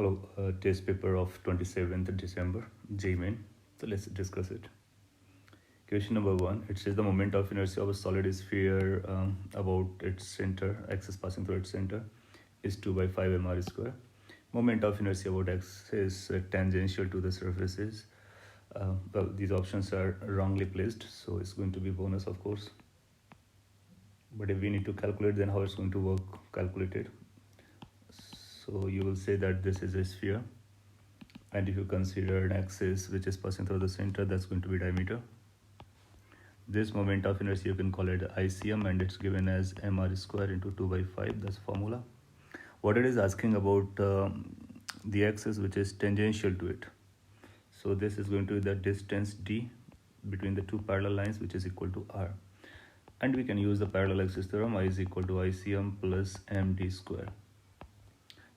Hello, test paper of 27th December, J-main. So let's discuss it. Question number one, it says the moment of inertia of a solid sphere about its center, axis passing through its center, is 2 by 5 mr square. Moment of inertia about x is tangential to the surfaces. Well, these options are wrongly placed, so it's going to be bonus, of course. But if we need to calculate, then how it's going to work calculated. So you will say that this is a sphere, and if you consider an axis which is passing through the center, that's going to be diameter. This moment of inertia you can call it ICM, and it's given as mr square into 2 by 5. That's the formula. What it is asking about the axis which is tangential to it. So this is going to be the distance d between the two parallel lines, which is equal to r. And we can use the parallel axis theorem. I is equal to ICM plus md square.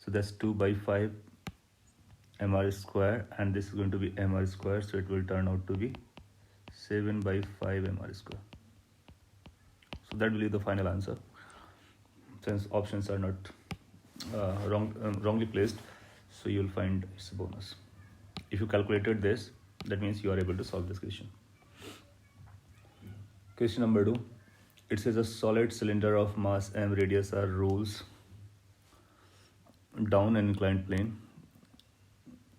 So that's 2 by 5 mr square, and this is going to be mr square, so it will turn out to be 7 by 5 mr square. So that will be the final answer, since options are not wrongly placed, so you will find it's a bonus. If you calculated this, that means you are able to solve this question. Question number 2, it says a solid cylinder of mass m, radius r, rolls down an inclined plane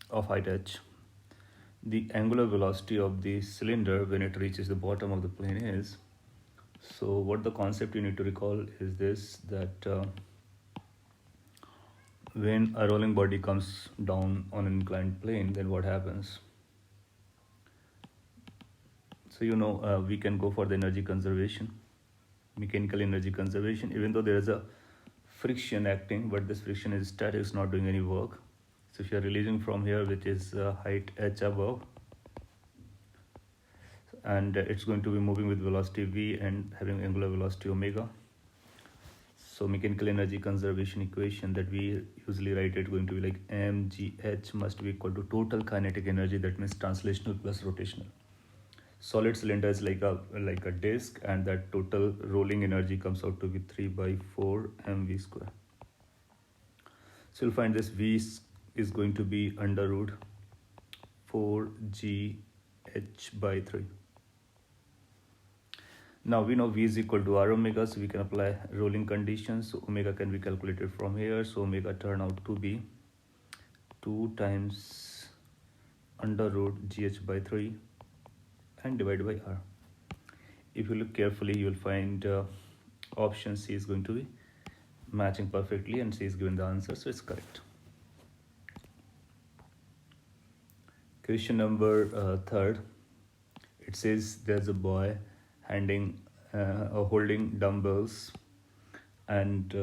of height h. The angular velocity of the cylinder when it reaches the bottom of the plane is. So what the concept you need to recall is this, that when a rolling body comes down on an inclined plane, then what happens? So we can go for the energy conservation, mechanical energy conservation, even though there is a friction acting, but this friction is static, it's not doing any work. So if you are releasing from here, which is height h above, and it's going to be moving with velocity v and having angular velocity omega. So mechanical energy conservation equation that we usually write it going to be like mgh must be equal to total kinetic energy, that means translational plus rotational. Solid cylinder is like a disc, and that total rolling energy comes out to be 3 by 4 mv square. So you'll find this v is going to be under root 4gh by 3. Now we know v is equal to r omega, so we can apply rolling conditions. So omega can be calculated from here. So omega turn out to be 2 times under root gh by 3 and divided by r. If you look carefully, you will find option C is going to be matching perfectly, and C is given the answer, so it's correct. Question number 3, it says there's a boy holding dumbbells, and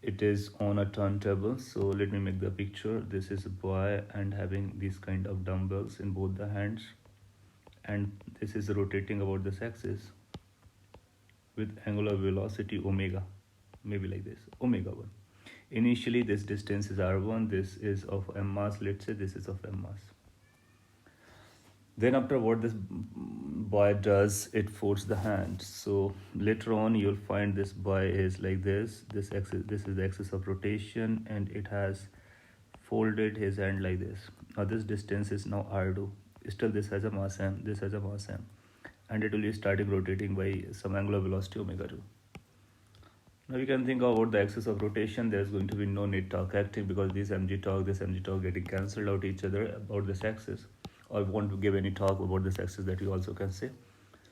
it is on a turntable. So let me make the picture. This is a boy and having these kind of dumbbells in both the hands, and this is rotating about this axis with angular velocity omega, maybe like this, omega 1. Initially this distance is r1, this is of m mass, let's say this is of m mass. Then after what this boy does, it folds the hand. So later on you'll find this boy is like this axis, this is the axis of rotation, and it has folded his hand like this. Now this distance is now r2. Still this has a mass m, this has a mass m, and it will be starting rotating by some angular velocity omega 2. Now you can think about the axis of rotation. There's going to be no net torque acting, because this mg torque getting cancelled out each other about this axis, or want to give any torque about this axis, that you also can say.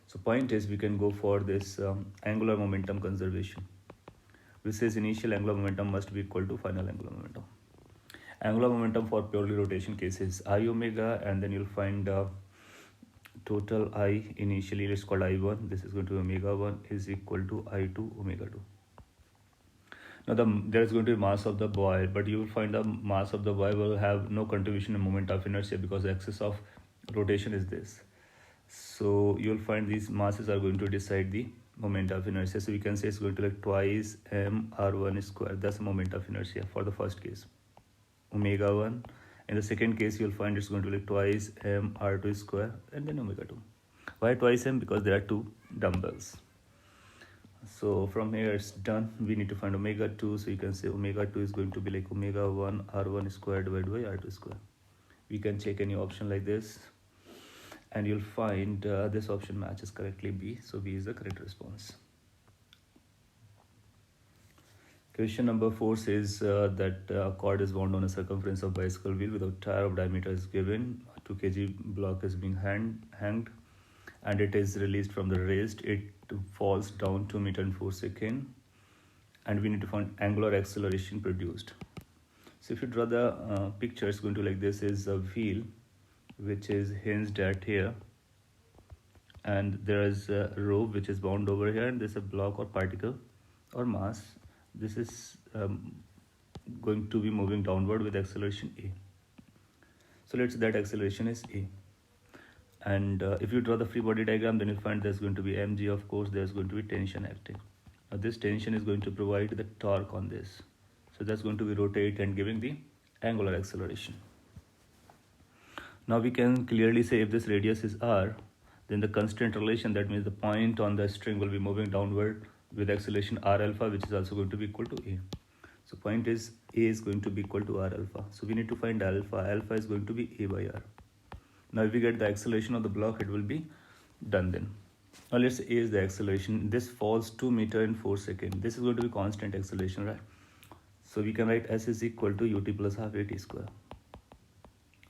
So point is, we can go for this angular momentum conservation, which says initial angular momentum must be equal to final angular momentum. Angular momentum for purely rotation case is I omega, and then you'll find total I initially, let's call I1, this is going to be omega 1 is equal to I2 omega 2. Now there is going to be mass of the boy, but you will find the mass of the boy will have no contribution in moment of inertia, because the axis of rotation is this. So you will find these masses are going to decide the moment of inertia. So we can say it's going to be like twice m r1 square. That's the moment of inertia for the first case, omega 1. In the second case, you'll find it's going to be like twice m r2 square, and then omega 2. Why twice m? Because there are two dumbbells. So from here it's done. We need to find omega 2. So you can say omega 2 is going to be like omega 1 r1 squared divided by r2 square. We can check any option like this, and you'll find this option matches correctly B. So B is the correct response. Question number 4 says that a cord is wound on a circumference of bicycle wheel with a tire of diameter is given. A 2 kg block is being hanged and it is released from the wrist. It falls down 2 meters in 4 seconds, and we need to find angular acceleration produced. So if you draw the picture, it's going to like this: is a wheel which is hinged at here, and there is a rope which is bound over here, and there's a block or particle or mass. This is going to be moving downward with acceleration a. So let's say that acceleration is a. And if you draw the free body diagram, then you'll find there's going to be mg. Of course, there's going to be tension acting. Now this tension is going to provide the torque on this. So that's going to be rotate and giving the angular acceleration. Now we can clearly say if this radius is r, then the constant relation, that means the point on the string will be moving downward with acceleration r alpha, which is also going to be equal to a. So point is a is going to be equal to r alpha. So we need to find alpha. Alpha is going to be a by r. Now if we get the acceleration of the block, it will be done then. Now let's say a is the acceleration. This falls 2 meters in 4 seconds. This is going to be constant acceleration, right? So we can write s is equal to ut plus half at square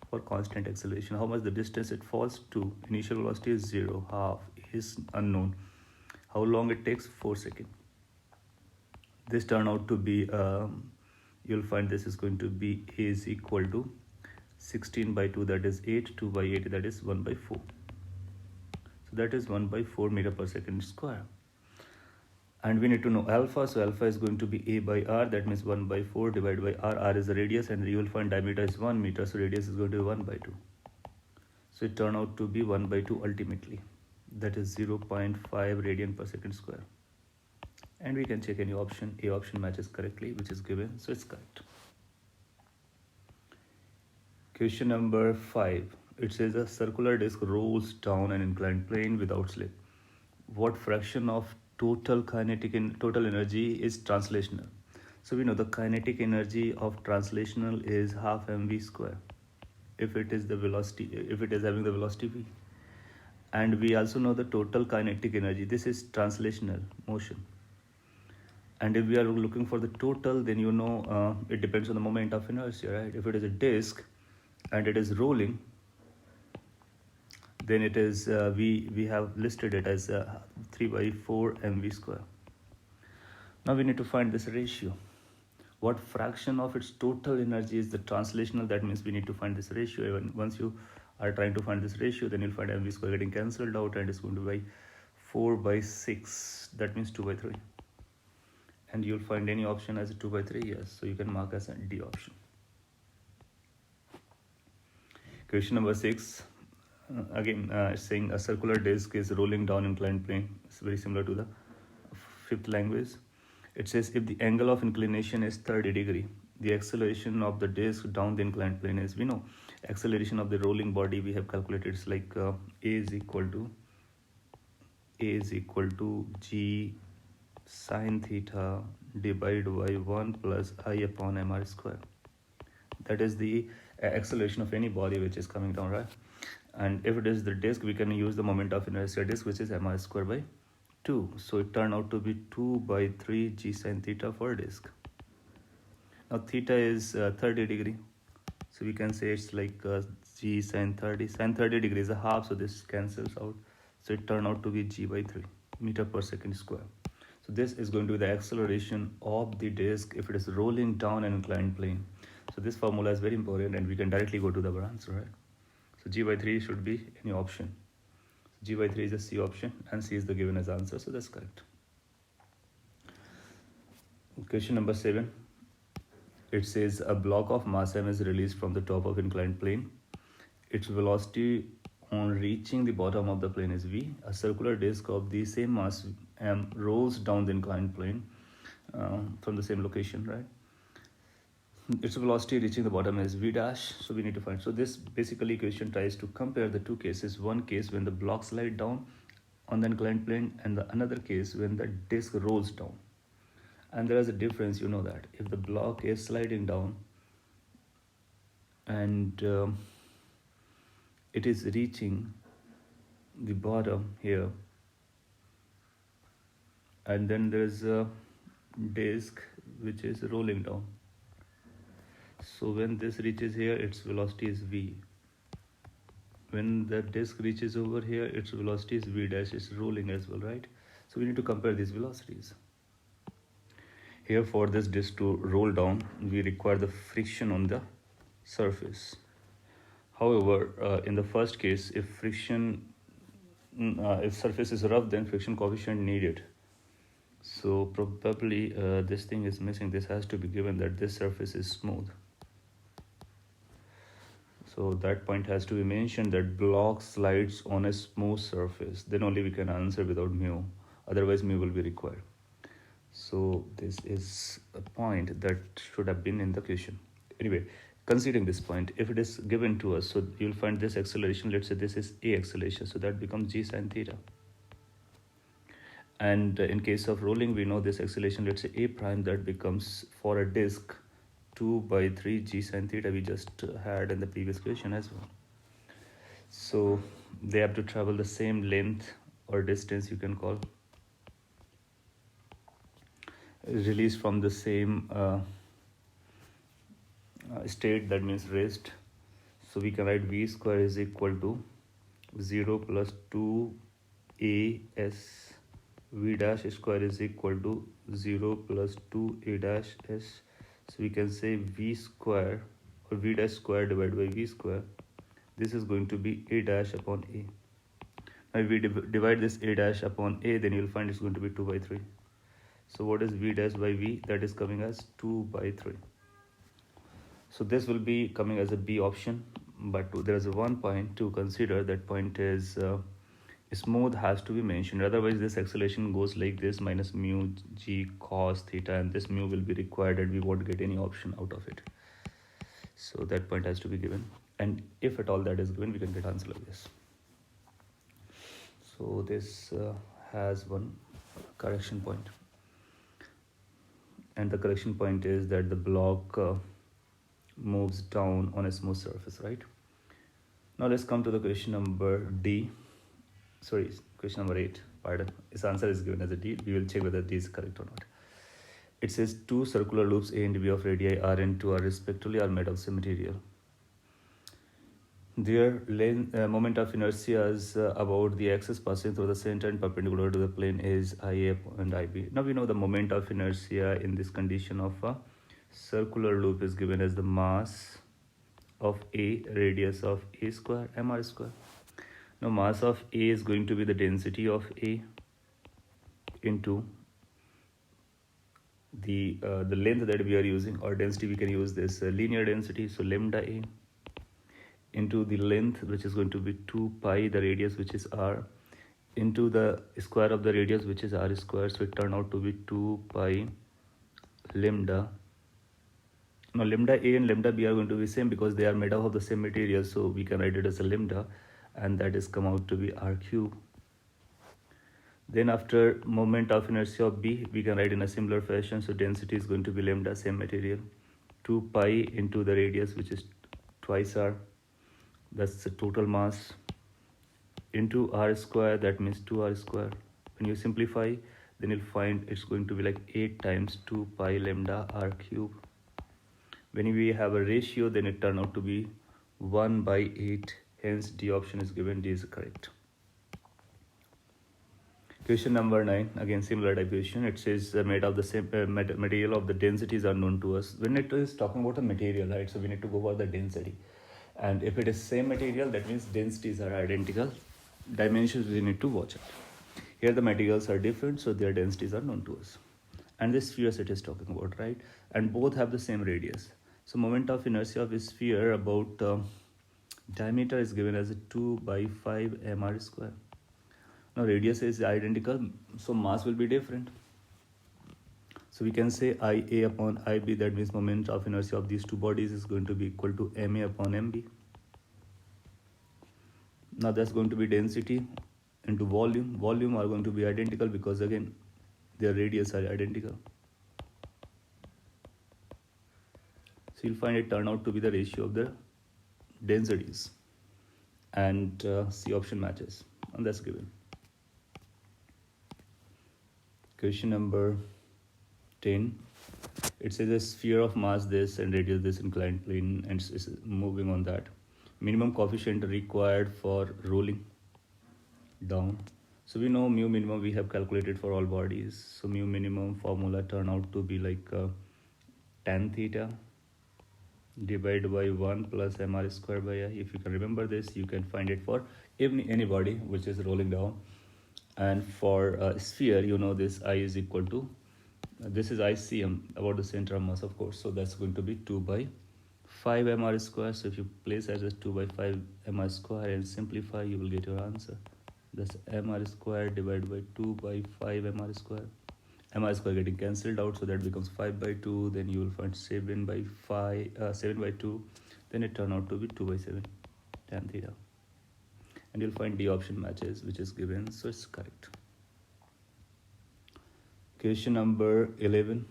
for constant acceleration. How much the distance it falls to? Initial velocity is 0, half is unknown. How long it takes? 4 seconds. This turn out to be, you'll find this is going to be a is equal to 16 by 2, that is 8, 2 by 8, that is 1 by 4. So that is 1 by 4 meter per second square. And we need to know alpha, so alpha is going to be a by r, that means 1 by 4 divided by r. R is the radius, and you will find diameter is 1 meter, so radius is going to be 1 by 2. So it turned out to be 1 by 2 ultimately, that is 0.5 radian per second square. And we can check any option. A option matches correctly, which is given, so it's correct. Question number 5. It says a circular disc rolls down an inclined plane without slip. What fraction of total total energy is translational? So we know the kinetic energy of translational is half mv square if it is the velocity, if it is having the velocity v. And we also know the total kinetic energy. This is translational motion. And if we are looking for the total, then you know it depends on the moment of inertia, right? If it is a disk and it is rolling, then it is we have listed it as 3 by 4 mv square. Now we need to find this ratio. What fraction of its total energy is the translational? That means we need to find this ratio. Even once you are trying to find this ratio, then you'll find mv square getting cancelled out, and it's going to be 4 by 6. That means 2 by 3. And you'll find any option as a 2 by 3, yes. So you can mark as a D option. Question number 6. Again, it's saying a circular disc is rolling down inclined plane. It's very similar to the fifth language. It says if the angle of inclination is 30 degree, the acceleration of the disc down the inclined plane is, we know, acceleration of the rolling body we have calculated. It's like A is equal to G sine theta divided by 1 plus I upon mr square. That is the acceleration of any body which is coming down, right? And if it is the disk, we can use the moment of inertia disk, which is mr square by 2. So it turned out to be 2 by 3 G sine theta for disk. Now theta is 30 degree. So we can say it's like G sine 30. Sine 30 degree is a half, so this cancels out. So it turned out to be G by 3 meter per second square. So this is going to be the acceleration of the disk if it is rolling down an inclined plane. So this formula is very important, and we can directly go to the answer, right? So G by 3 should be any option. G by 3 is a C option, and C is the given as answer, so that's correct. Question number 7. It says a block of mass m is released from the top of inclined plane. Its velocity on reaching the bottom of the plane is v. A circular disc of the same mass m rolls down the inclined plane from the same location, right? Its velocity reaching the bottom is v dash, so we need to find. So this basically equation tries to compare the two cases. One case when the block slide down, on the inclined plane, and the another case when the disk rolls down. And there is a difference, you know that. If the block is sliding down and it is reaching the bottom here, and then there is a disk which is rolling down. So when this reaches here, its velocity is v. When the disk reaches over here, its velocity is v dash. It's rolling as well, right? So we need to compare these velocities. Here, for this disk to roll down, we require the friction on the surface. However, in the first case, if surface is rough, then friction coefficient needed. So probably this thing is missing. This has to be given that this surface is smooth. So that point has to be mentioned, that block slides on a smooth surface. Then only we can answer without mu. Otherwise mu will be required. So this is a point that should have been in the question. Anyway, considering this point, if it is given to us, so you'll find this acceleration, let's say this is a acceleration, so that becomes g sine theta. And in case of rolling, we know this acceleration, let's say a prime, that becomes, for a disk, 2/3 g sine theta. We just had in the previous question as well. So they have to travel the same length or distance, you can call, released from the same state, that means rest. So we can write v square is equal to 0 plus 2as v dash square is equal to 0 plus 2a dash s. So we can say v square or v dash square divided by v square. This is going to be a dash upon a. Now if we divide this a dash upon a, then you'll find it's going to be 2/3. So what is v dash by v? That is coming as 2/3. So this will be coming as a B option. But there is one point to consider. That point is smooth has to be mentioned. Otherwise this acceleration goes like this, minus mu g cos theta, and this mu will be required and we won't get any option out of it. So that point has to be given, and if at all that is given, we can get answer like this. So this has one correction point, and the correction point is that the block moves down on a smooth surface, right? Now let's come to the question number D. Sorry, question number 8, pardon. Its answer is given as a D. We will check whether D is correct or not. It says two circular loops A and B of radii r and 2 r respectively are made of same material. Their moment of inertia is about the axis passing through the center and perpendicular to the plane is IA and IB. Now we know the moment of inertia in this condition of a circular loop is given as the mass of A, radius of A square, mr square. Now mass of A is going to be the density of A into the length that we are using, or density. We can use this linear density, so lambda A, into the length, which is going to be 2 pi, the radius which is r, into the square of the radius which is r square. So it turned out to be 2 pi lambda. Now lambda A and lambda B are going to be same because they are made up of the same material, so we can write it as a lambda, and that is come out to be r cube. Then after moment of inertia of B, we can write in a similar fashion. So density is going to be lambda, same material, 2 pi into the radius which is twice r, that's the total mass, into r square, that means 2r square. When you simplify, then you'll find it's going to be like 8 times 2 pi lambda r cube. When we have a ratio, then it turns out to be 1/8. Hence D option is given. D is correct. Question number 9, again similar type question. It says made of the same material of the densities are known to us. When it is talking about a material, right, so we need to go for the density. And if it is same material, that means densities are identical. Dimensions we need to watch out. Here the materials are different, so their densities are known to us. And the spheres it is talking about, right? And both have the same radius. So moment of inertia of a sphere about diameter is given as a 2/5 mr square. Now radius is identical, so mass will be different. So we can say IA upon IB, that means moment of inertia of these two bodies is going to be equal to MA upon MB. Now that's going to be density, into volume are going to be identical because again their radius are identical. So you'll find it turn out to be the ratio of the densities, and C option matches, and that's given. Question number 10. It says a sphere of mass this and radius this inclined plane, and is moving on that. Minimum coefficient required for rolling down. So we know mu minimum we have calculated for all bodies. So mu minimum formula turn out to be like tan theta divided by 1 plus mr square by I. If you can remember this, you can find it for any body which is rolling down. And for a sphere, you know this I is equal to, this is ICM, about the center of mass, of course. So that's going to be 2 by 5 mr square. So if you place as 2 by 5 mr square and simplify, you will get your answer. That's mr square divided by 2 by 5 mr square. Mr square getting cancelled out, so that becomes 5 by 2. Then you will find 7 by 2. Then it turn out to be 2 by 7 tan theta. And you'll find D option matches, which is given, so it's correct. Question number 11.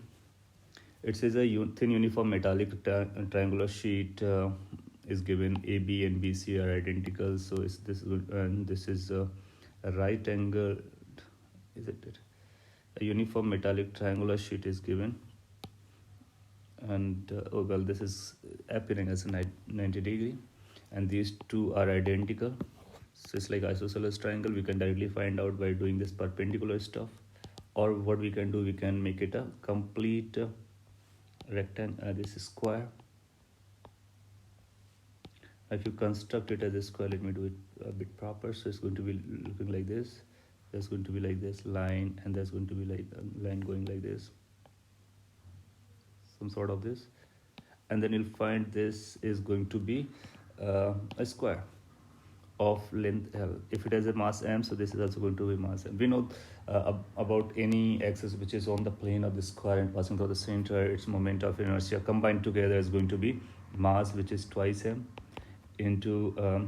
It says a thin uniform metallic triangular sheet is given. AB and BC are identical, so it's this, and this is a right angle. Is it? A uniform metallic triangular sheet is given, and this is appearing as a 90 degree, and these two are identical. So it's like isosceles triangle. We can directly find out by doing this perpendicular stuff, or what we can do, we can make it a complete rectangle. This is square. If you construct it as a square, let me do it a bit proper. So it's going to be looking like this. There's going to be like this line, and there's going to be like a line going like this, some sort of this, and then you'll find this is going to be a square of length L. If it has a mass m, so this is also going to be mass m. We know about any axis which is on the plane of the square and passing through the center, its moment of inertia combined together is going to be mass, which is twice m, into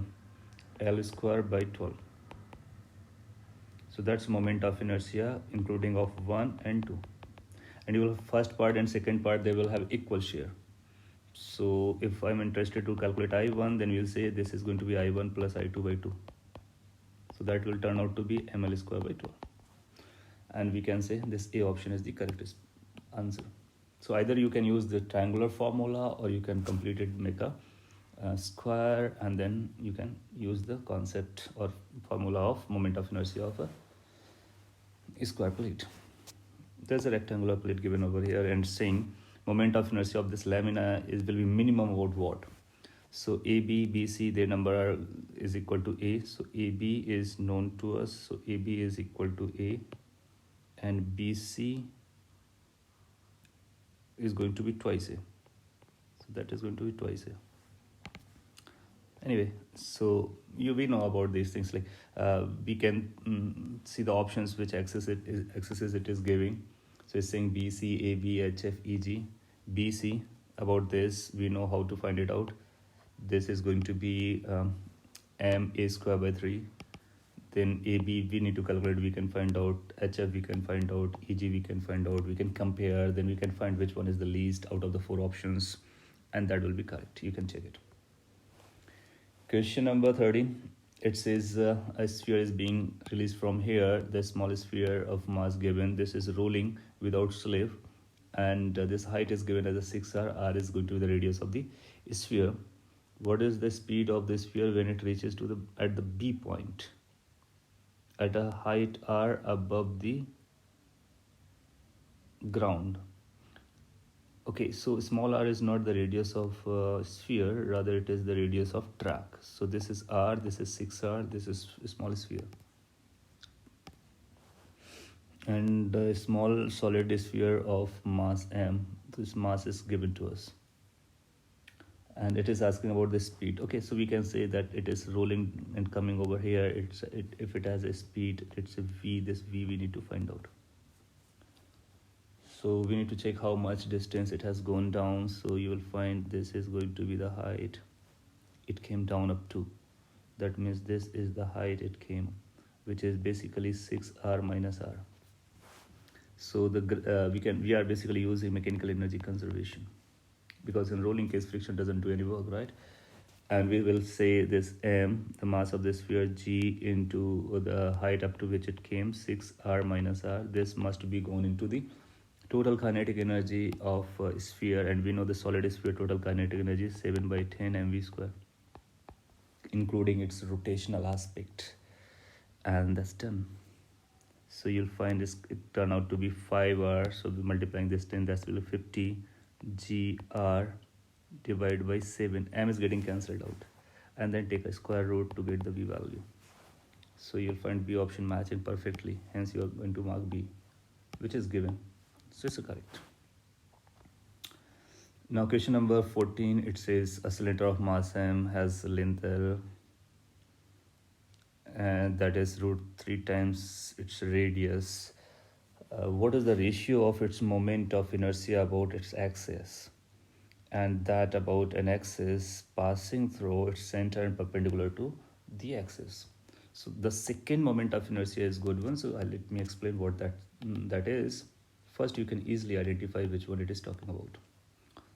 L square by 12. So that's moment of inertia including of 1 and 2. And you will have first part and second part, they will have equal share. So if I'm interested to calculate I1, then we'll say this is going to be I1 plus I2 by 2. So that will turn out to be ml square by 12. And we can say this A option is the correct answer. So either you can use the triangular formula, or you can complete it, make a square, and then you can use the concept or formula of moment of inertia of a square plate. There's a rectangular plate given over here, and saying moment of inertia of this lamina will be minimum about what? So AB, BC, their number is equal to A. So AB is known to us. So AB is equal to A, and BC is going to be twice A. So that is going to be twice A. Anyway, so we know about these things. Like we can see the options which axes it is giving. So it's saying BC, AB, HF, EG. BC, about this we know how to find it out. This is going to be m a square by 3. Then AB we need to calculate, we can find out. HF we can find out. EG we can find out. We can compare, then we can find which one is the least out of the 4 options, and that will be correct. You can check it. Question number 13. It says a sphere is being released from here. The smallest sphere of mass given. This is rolling without slave, and this height is given as a 6r. R is going to be the radius of the sphere. What is the speed of the sphere when it reaches to at the B point at a height r above the ground? Okay, so small r is not the radius of sphere, rather it is the radius of track. So this is r, this is 6r, this is small sphere. And a small solid sphere of mass m, this mass is given to us. And it is asking about the speed. Okay, so we can say that it is rolling and coming over here. If it has a speed, it's a v. This v we need to find out. So we need to check how much distance it has gone down. So you will find this is going to be the height it came down up to. That means this is the height it came. which is basically 6r minus r. So we are basically using mechanical energy conservation, because in rolling case friction doesn't do any work, right? And we will say this m, the mass of the sphere, g into the height up to which it came, 6r minus r. This must be gone into the total kinetic energy of sphere, and we know the solid sphere total kinetic energy is 7 by 10 mv square, including its rotational aspect. And that's done. So you'll find this, it turned out to be 5r, so we're multiplying this 10, that's will 50 gr divided by 7, m is getting cancelled out, and then take a square root to get the b value. So you'll find b option matching perfectly, hence you are going to mark b, which is given, so it's correct. Now question number 14, it says a cylinder of mass m has length L, and that is root 3 times its radius. What is the ratio of its moment of inertia about its axis? And that about an axis passing through its center and perpendicular to the axis. So the second moment of inertia is good one. So let me explain what that is. First, you can easily identify which one it is talking about.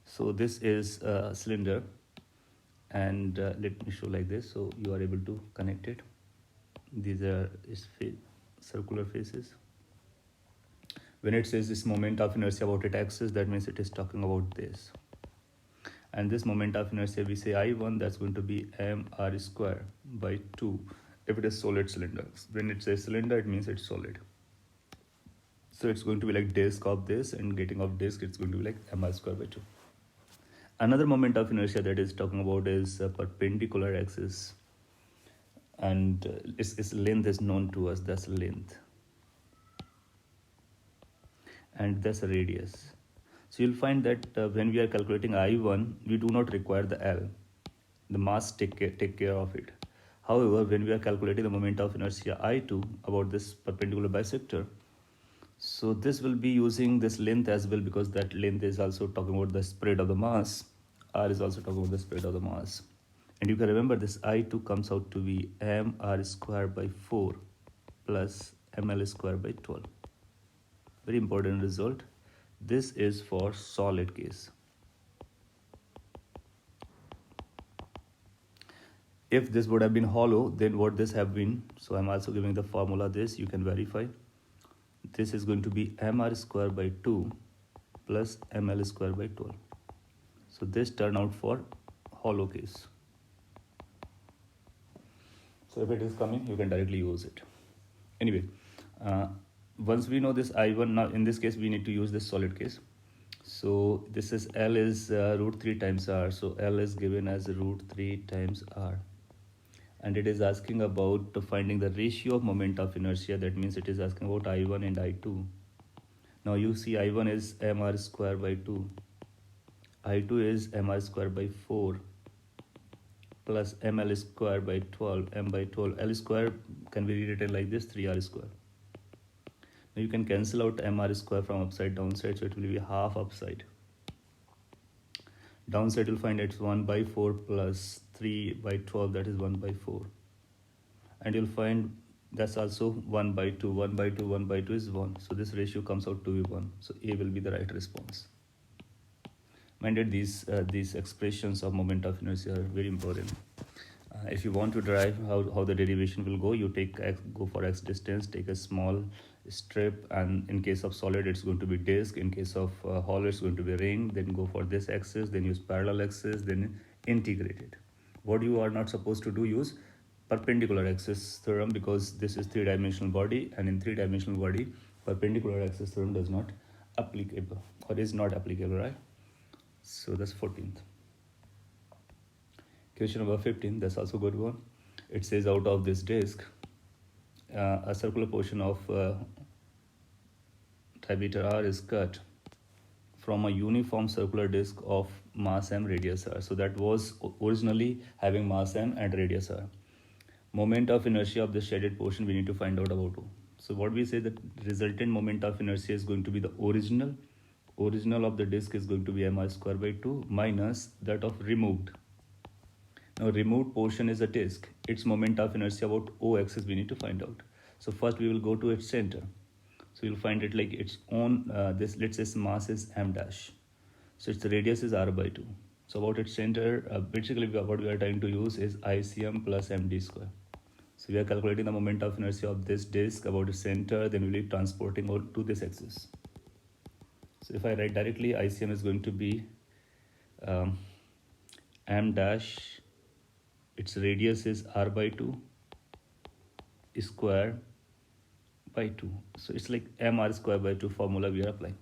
So this is a cylinder, and let me show like this, so you are able to connect it. These are its circular faces. When it says this moment of inertia about its axis, that means it is talking about this. And this moment of inertia, we say I1, that's going to be mr square by 2 if it is solid cylinder. When it says cylinder, it means it's solid. So it's going to be like disk of this, and getting of disk, it's going to be like mr square by 2. Another moment of inertia that is talking about is perpendicular axis, and its length is known to us, that's length, and that's a radius. So you'll find that when we are calculating I1, we do not require the L. The mass take care of it. However, when we are calculating the moment of inertia I2 about this perpendicular bisector, so this will be using this length as well, because that length is also talking about the spread of the mass. R is also talking about the spread of the mass. And you can remember this I2 comes out to be mr square by 4 plus ml square by 12. Very important result. This is for solid case. If this would have been hollow, then what this have been, so I'm also giving the formula, this you can verify. This is going to be mr square by 2 plus ml square by 12. So this turned out for hollow case. So if it is coming, you can directly use it. Anyway, once we know this I1, now in this case we need to use this solid case. So this is L is root 3 times R. So L is given as root 3 times R. And it is asking about finding the ratio of moment of inertia. That means it is asking about I1 and I2. Now you see I1 is mr square by 2. I2 is mr square by 4 plus ml square by 12, m by 12. L square can be rewritten like this, 3r square. Now you can cancel out mr square from upside downside, so it will be half upside. Downside you'll find it's 1 by 4 plus 3 by 12, that is 1 by 4. And you'll find that's also 1 by 2, 1 by 2, 1 by 2 is 1. So this ratio comes out to be 1. So A will be the right response. Minded, these expressions of moment of inertia are very important. If you want to derive how the derivation will go, you go for x distance, take a small strip, and in case of solid it's going to be disk, in case of hollow it's going to be ring, then go for this axis, then use parallel axis, then integrate it. What you are not supposed to do, use perpendicular axis theorem, because this is 3-dimensional body, and in 3-dimensional body perpendicular axis theorem does not applicable, or is not applicable, right? So that's 14th. Question number 15, that's also good one. It says out of this disk, a circular portion of diameter r is cut from a uniform circular disk of mass m, radius r. So that was originally having mass m and radius r. Moment of inertia of the shaded portion we need to find out about. So what we say, that resultant moment of inertia is going to be the original of the disk is going to be mr square by 2 minus that of removed. Now removed portion is a disk. Its moment of inertia about O axis we need to find out. So first we will go to its center. So you'll find it like its own, this, let's say mass is m dash. So its radius is r by 2. So about its center, basically what we are trying to use is ICM plus md square. So we are calculating the moment of inertia of this disk about its center, then we'll be transporting out to this axis. So if I write directly, ICM is going to be m dash, its radius is r by 2 square by 2. So it's like mr square by 2 formula we are applying,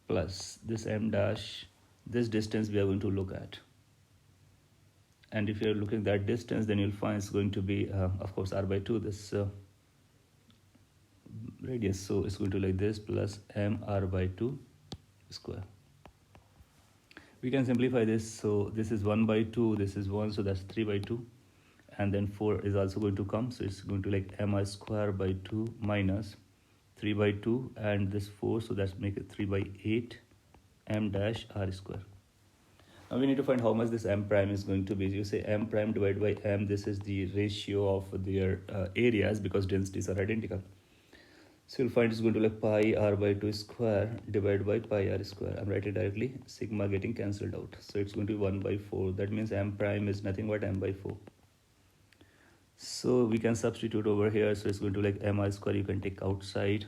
plus this m dash, this distance we are going to look at. And if you're looking at that distance, then you'll find it's going to be, of course, r by 2, this radius. So it's going to like this, plus mr by 2 square. We can simplify this. So this is 1 by 2, this is 1, so that's 3 by 2. And then 4 is also going to come. So it's going to like mr square by 2 minus 3 by 2, and this 4, so that's make it 3 by 8 m dash r square. Now we need to find how much this m prime is going to be. You say m prime divided by m, this is the ratio of their areas because densities are identical. So you'll find it's going to like pi r by 2 square divided by pi r square. I'm writing directly, sigma getting cancelled out. So it's going to be 1 by 4. That means m prime is nothing but m by 4. So we can substitute over here. So it's going to like mr square, you can take outside.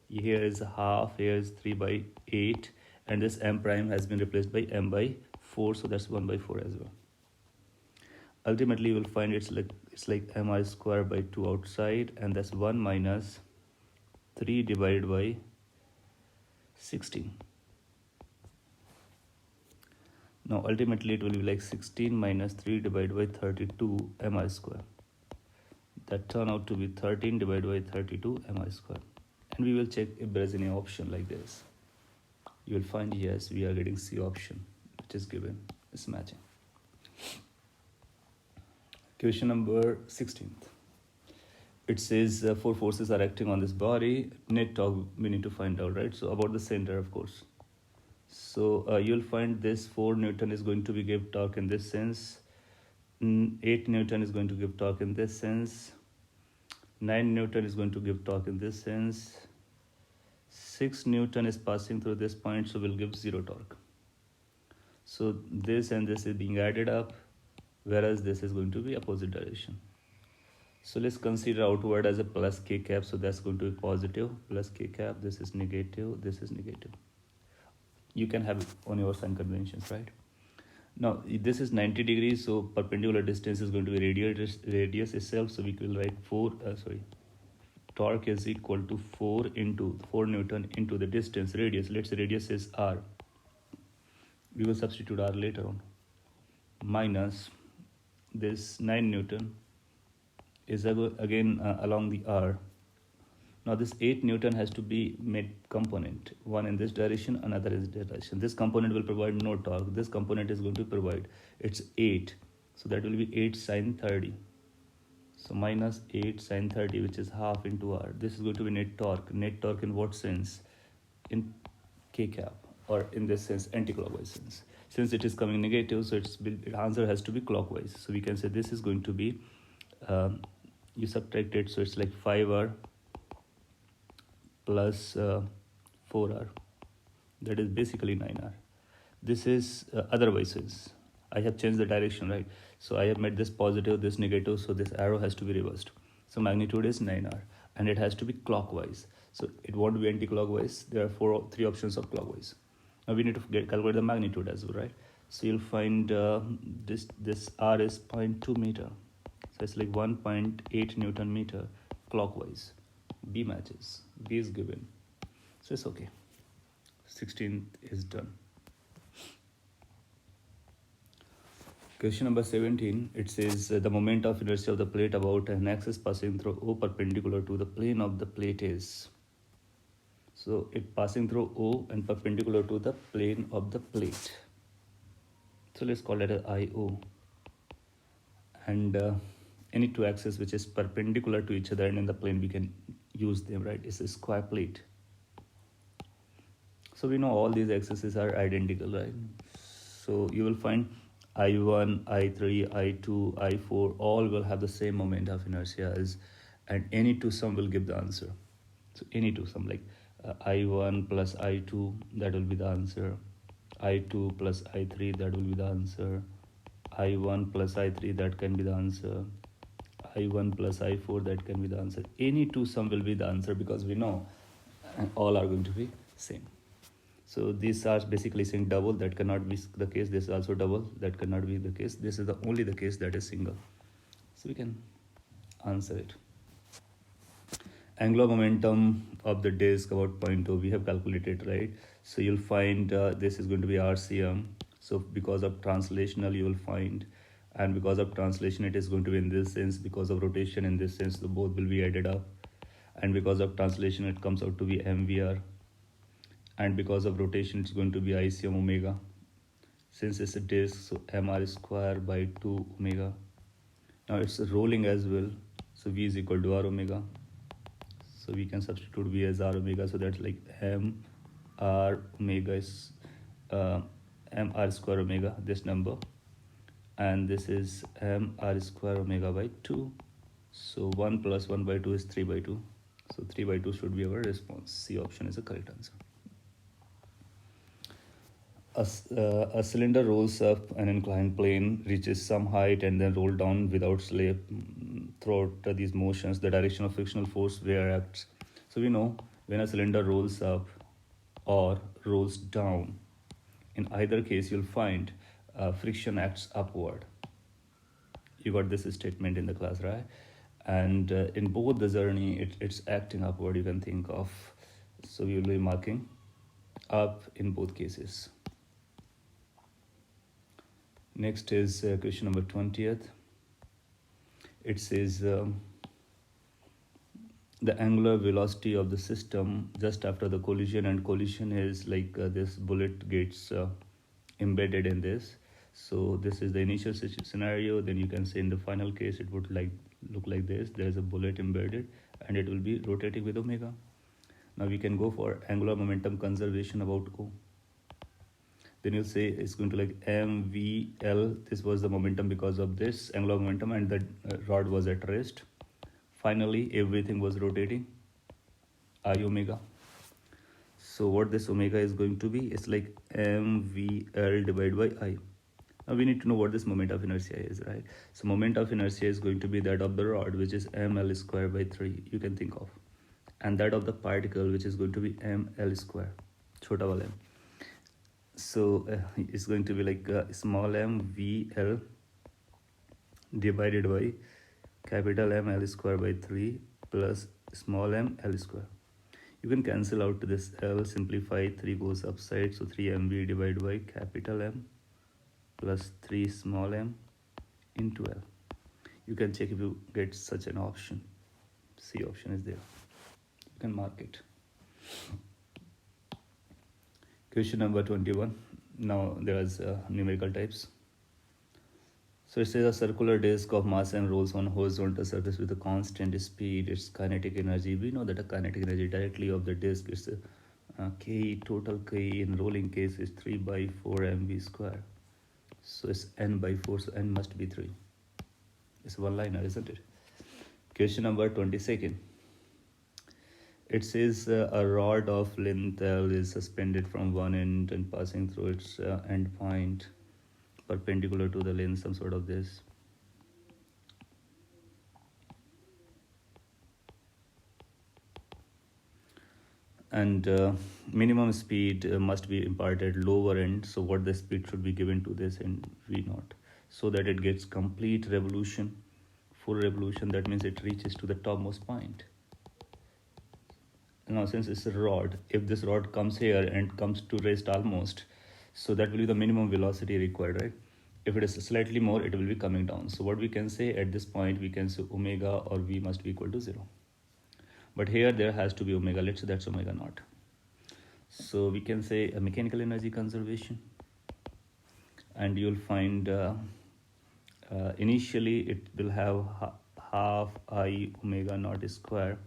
Here is half, here is 3 by 8. And this m prime has been replaced by m by 4, so that's 1 by 4 as well. Ultimately, you will find it's like mr square by 2 outside, and that's 1 minus 3 divided by 16. Now, ultimately, it will be like 16 minus 3 divided by 32 mr square. That turn out to be 13 divided by 32 mr square. And we will check if there is any option like this. You will find yes, we are getting C option, which is given. It's matching. Question number 16th. It says 4 forces are acting on this body. Net torque we need to find out, right? So about the center, of course. So you'll find this 4 Newton is going to be give torque in this sense. 8 Newton is going to give torque in this sense. 9 Newton is going to give torque in this sense. 6 Newton is passing through this point, so we'll give 0 torque. So this and this is being added up, whereas this is going to be opposite direction. So let's consider outward as a plus k cap, so that's going to be positive, plus k cap, this is negative, this is negative. You can have it on your sign conventions, right? Now this is 90 degrees, so perpendicular distance is going to be radius itself, so we will write torque is equal to 4 Newton into the distance, radius. Let's say radius is r. We will substitute r later on. Minus this 9 Newton is again along the r. Now this 8 Newton has to be made component. One in this direction, another in this direction. This component will provide no torque. This component is going to provide, it's 8. So that will be 8 sine 30. So minus 8 sine 30, which is half into r. This is going to be net torque. Net torque in what sense? In k cap, or in this sense, anti-clockwise sense. Since it is coming negative, so its answer has to be clockwise. So we can say this is going to be, you subtract it, so it's like 5r plus 4r. That is basically 9r. This is otherwise sense. I have changed the direction, right? So I have made this positive, this negative, so this arrow has to be reversed. So magnitude is 9r, and it has to be clockwise. So it won't be anti-clockwise. There are 3 options of clockwise. Now we need to calculate the magnitude as well, right? So you'll find this r is 0.2 meter. So it's like 1.8 Newton meter clockwise. B matches. B is given. So it's okay. 16th is done. Question number 17, it says the moment of inertia of the plate about an axis passing through O perpendicular to the plane of the plate is. So it passing through O and perpendicular to the plane of the plate. So let's call it a IO. And any 2 axes which is perpendicular to each other and in the plane, we can use them, right? It's a square plate. So we know all these axes are identical, right? So you will find I1, I3, I2, I4 all will have the same moment of inertia as, and any two sum will give the answer. So any two sum like I1 plus I2, that will be the answer. I2 plus I3, that will be the answer. I1 plus I3, that can be the answer. I1 plus I4, that can be the answer. Any two sum will be the answer because we know all are going to be same. So these are basically saying double, that cannot be the case. This is also double, that cannot be the case. This is the only the case that is single. So we can answer it. Angular momentum of the disk about 0.2 we have calculated, right? So you'll find this is going to be RCM. So because of translational you will find, and because of translation it is going to be in this sense, because of rotation in this sense, the both will be added up, and because of translation it comes out to be MVR, and because of rotation it's going to be ICM omega. Since it's a disk, so MR square by 2 omega. Now it's rolling as well, so V is equal to R omega. So we can substitute V as R omega, so that's like M R omega is M R square omega, this number, and this is M R square omega by 2. So 1 plus 1 by 2 is 3 by 2. So 3 by 2 should be our response. C option is the correct answer. A cylinder rolls up an inclined plane, reaches some height, and then roll down without slip. Throughout these motions, the direction of frictional force where acts. So we know when a cylinder rolls up or rolls down, in either case you'll find friction acts upward. You got this statement in the class, right? And in both the journey, it's acting upward, you can think of. So we will be marking up in both cases. Next is question number 20th. It says the angular velocity of the system just after the collision, and collision is like this bullet gets embedded in this. So this is the initial scenario. Then you can say in the final case it would look like this. There is a bullet embedded and it will be rotating with omega. Now we can go for angular momentum conservation about O. Then you'll say it's going to like MVL. This was the momentum because of this angular momentum, and the rod was at rest. Finally, everything was rotating. I omega. So what this omega is going to be, it's like MVL divided by I. Now we need to know what this moment of inertia is, right? So moment of inertia is going to be that of the rod, which is ML square by 3, you can think of. And that of the particle, which is going to be ML square, chota wala m. So it's going to be like small m VL divided by capital M L square by 3 plus small m L square. You can cancel out this L, simplify, 3 goes upside, so 3 mv divided by capital M plus 3 small m into L. You can check if you get such an option. C option is there. You can mark it. Question number 21. Now there is numerical types. So it says a circular disk of mass m rolls on horizontal surface with a constant speed. Its kinetic energy. We know that the kinetic energy directly of the disk is K, total K in rolling case is 3 by 4 mv square. So it's n by 4, so n must be 3. It's one liner, isn't it? Question number 22nd. It says a rod of length L is suspended from one end and passing through its end point perpendicular to the length, some sort of this. And minimum speed must be imparted lower end. So what the speed should be given to this end V0, so that it gets complete revolution, full revolution. That means it reaches to the topmost point. Now since it's a rod, if this rod comes here and comes to rest almost, so that will be the minimum velocity required, right? If it is slightly more, it will be coming down. So what we can say at this point, we can say omega or V must be equal to 0. But here there has to be omega. Let's say that's omega naught. So we can say a mechanical energy conservation, and you'll find initially it will have half I omega naught square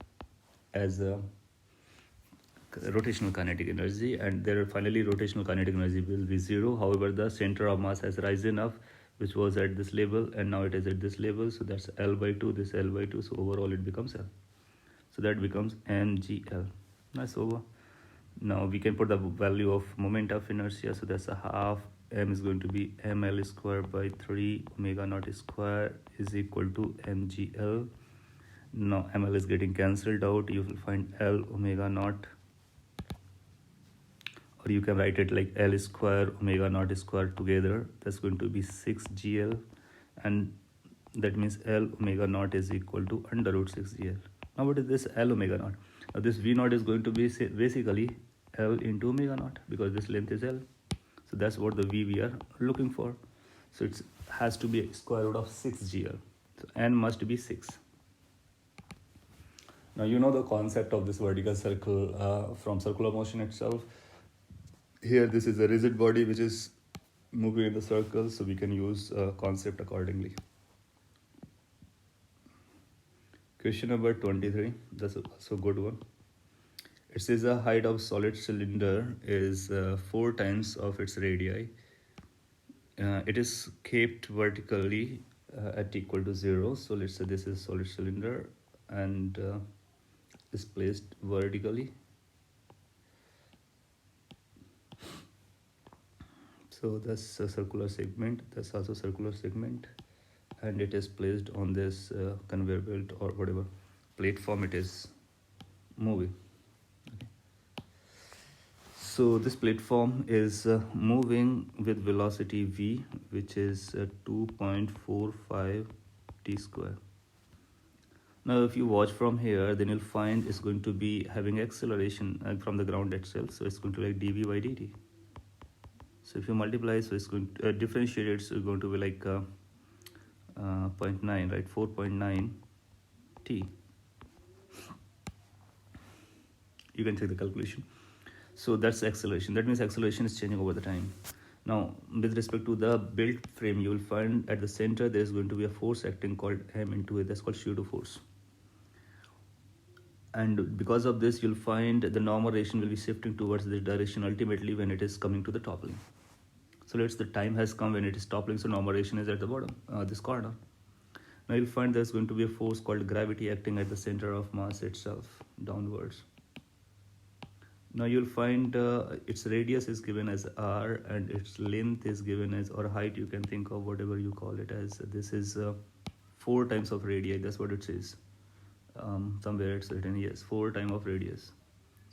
as a rotational kinetic energy, and there finally rotational kinetic energy will be zero. However, the center of mass has risen up, which was at this level, and now it is at this level, so that's L by 2, this L by 2, so overall it becomes L. So that becomes mgl. That's over. Now we can put the value of moment of inertia, so that's a half m is going to be ml square by 3 omega naught square is equal to mgl. Now ml is getting cancelled out, you will find L omega naught, or you can write it like L square omega naught square together, that's going to be 6gl, and that means L omega naught is equal to under root 6gl. Now what is this L omega naught? Now this V naught is going to be basically L into omega naught, because this length is L. So that's what the V we are looking for. So it has to be square root of 6gl. So N must be 6. Now you know the concept of this vertical circle from circular motion itself. Here this is a rigid body which is moving in the circle, so we can use concept accordingly. Question number 23, that's also a good one. It says the height of solid cylinder is 4 times of its radii. It is kept vertically at equal to 0. So let's say this is solid cylinder and is placed vertically. So that's a circular segment, that's also circular segment, and it is placed on this conveyor belt or whatever platform it is moving. Okay. So this platform is moving with velocity v, which is 2.45 t square. Now if you watch from here, then you'll find it's going to be having acceleration from the ground itself, so it's going to be like dv by dt. So if you multiply, so it's going to differentiate it, so it's going to be like 0.9, right? 4.9 t. You can take the calculation. So that's acceleration. That means acceleration is changing over the time. Now, with respect to the built frame, you will find at the center there is going to be a force acting called M into A. That's called shear force. And because of this, you'll find the normal relation will be shifting towards this direction ultimately when it is coming to the toppling. So let's the time has come when it is toppling, so normal relation is at the bottom, this corner. Now you'll find there's going to be a force called gravity acting at the center of mass itself, downwards. Now you'll find its radius is given as r and its length is given as, or height, you can think of whatever you call it as. This is 4 times of radii, that's what it says. Somewhere it's written, yes, 4 times of radius.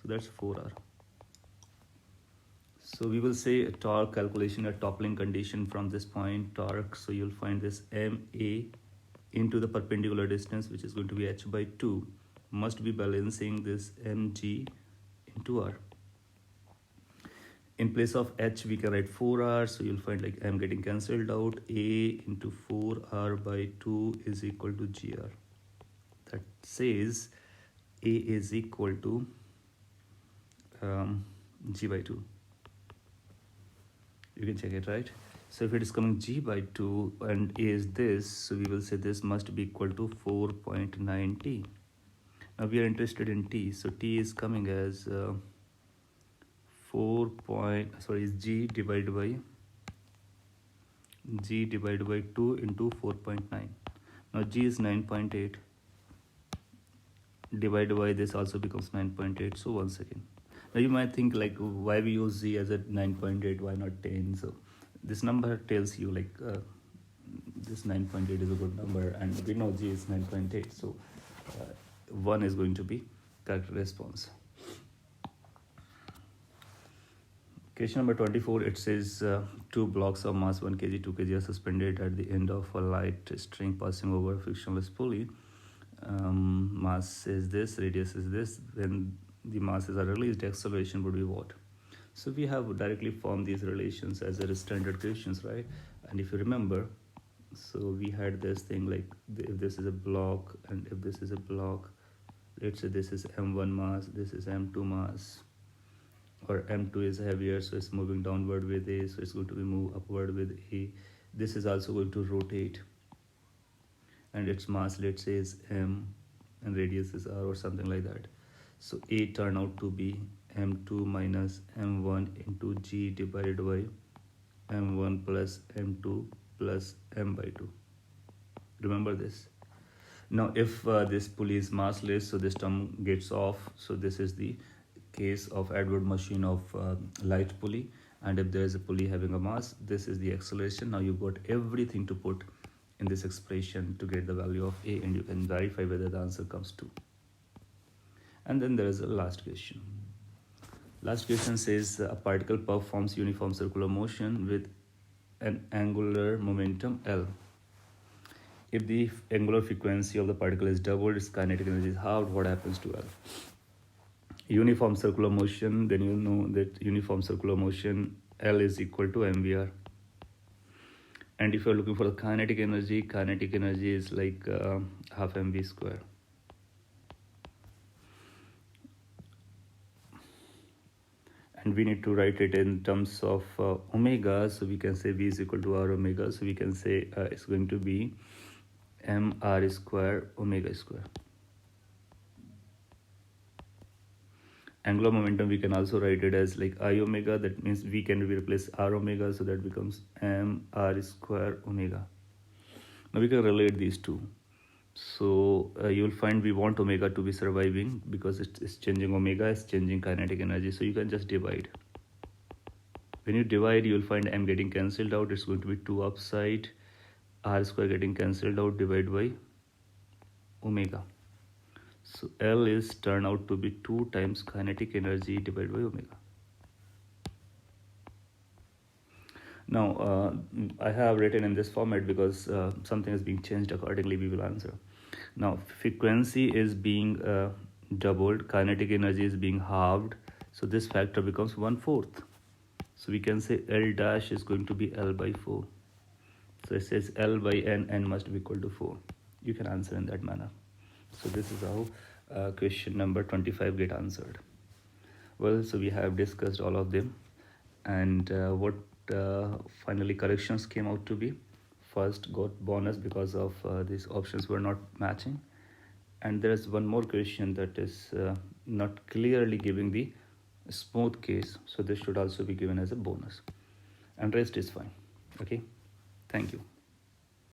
So that's 4r. So we will say a torque calculation at toppling condition from this point, torque. So you'll find this MA into the perpendicular distance, which is going to be h by 2, must be balancing this mg into r. In place of h, we can write 4r. So you'll find like m getting cancelled out. A into 4r by 2 is equal to gr. That says A is equal to g by 2. You can check it, right? So if it is coming g by 2 and A is this, so we will say this must be equal to 4.9 t. Now we are interested in t, so t is coming as g divided by 2 into 4.9. Now g is 9.8. Divided by this also becomes 9.8. So 1 second. Now you might think like, why we use z as a 9.8, why not 10? So this number tells you like this 9.8 is a good number, and we know g is 9.8. So 1 is going to be correct response. Question number 24, it says 2 blocks of mass 1 kg, 2 kg are suspended at the end of a light string passing over a frictionless pulley. Mass is this, radius is this. When the masses are released, acceleration would be what? So we have directly formed these relations as a standard questions, right? And if you remember, so we had this thing like, if this is a block and if this is a block, let's say this is m1 mass, this is m2 mass, or m2 is heavier, so it's moving downward with A, so it's going to be move upward with A. This is also going to rotate, and its mass, let's say, is m and radius is r or something like that. So A turn out to be m2 minus m1 into g divided by m1 plus m2 plus m by 2. Remember this. Now if this pulley is massless, so this term gets off. So this is the case of Edward machine of light pulley, and if there is a pulley having a mass, this is the acceleration. Now you've got everything to put in this expression to get the value of A, and you can verify whether the answer comes 2. And then there is a last question. Last question says a particle performs uniform circular motion with an angular momentum L. If the angular frequency of the particle is doubled, its kinetic energy is halved, what happens to L? Uniform circular motion, then you know that uniform circular motion L is equal to mvr. And if you're looking for the kinetic energy is like half mv square. And we need to write it in terms of omega, so we can say v is equal to r omega, so we can say it's going to be mr square omega square. Angular momentum, we can also write it as like I omega, that means v can replace r omega, so that becomes mr square omega. Now we can relate these two. So you'll find we want omega to be surviving because it's changing omega, is changing kinetic energy, so you can just divide. When you divide, you'll find m getting cancelled out, it's going to be 2 upside, r square getting cancelled out, divided by omega. So L is turned out to be 2 times kinetic energy divided by omega. Now I have written in this format because something is being changed, accordingly we will answer. Now frequency is being doubled, kinetic energy is being halved, so this factor becomes 1/4. So we can say L dash is going to be L by 4. So it says L by n must be equal to 4. You can answer in that manner. So this is how question number 25 get answered. Well, so we have discussed all of them, and what finally corrections came out to be. First got bonus because of these options were not matching, and there is one more question that is not clearly giving the smooth case, so this should also be given as a bonus, and rest is fine. Okay, thank you.